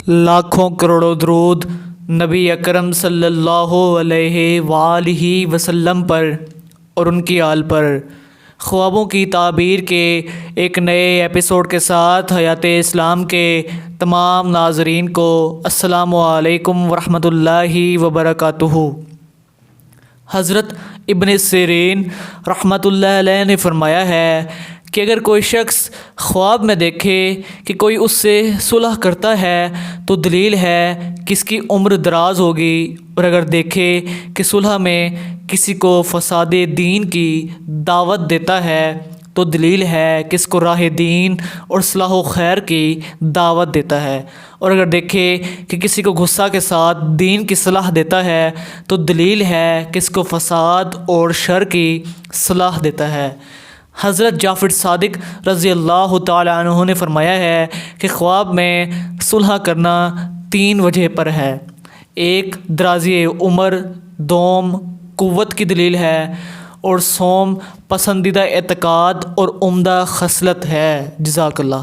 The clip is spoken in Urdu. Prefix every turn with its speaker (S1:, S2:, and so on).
S1: لاکھوں کروڑوں درود نبی اکرم صلی اللہ علیہ وآلہ وسلم پر اور ان کی آل پر۔ خوابوں کی تعبیر کے ایک نئے ایپیسوڈ کے ساتھ حیات اسلام کے تمام ناظرین کو السلام علیکم ورحمۃ اللہ وبرکاتہ۔ حضرت ابن سیرین رحمۃ اللہ علیہ نے فرمایا ہے کہ اگر کوئی شخص خواب میں دیکھے کہ کوئی اس سے صلح کرتا ہے تو دلیل ہے کہ اس کی عمر دراز ہوگی، اور اگر دیکھے کہ صلح میں کسی کو فساد دین کی دعوت دیتا ہے تو دلیل ہے کہ اس کو راہ دین اور صلاح و خیر کی دعوت دیتا ہے، اور اگر دیکھے کہ کسی کو غصہ کے ساتھ دین کی صلاح دیتا ہے تو دلیل ہے کہ اس کو فساد اور شر کی صلاح دیتا ہے۔ حضرت جعفر صادق رضی اللہ تعالی عنہ نے فرمایا ہے کہ خواب میں صلح کرنا 3 وجہ پر ہے۔ ایک درازی عمر، دوم قوت کی دلیل ہے، اور سوم پسندیدہ اعتقاد اور عمدہ خصلت ہے۔ جزاک اللہ۔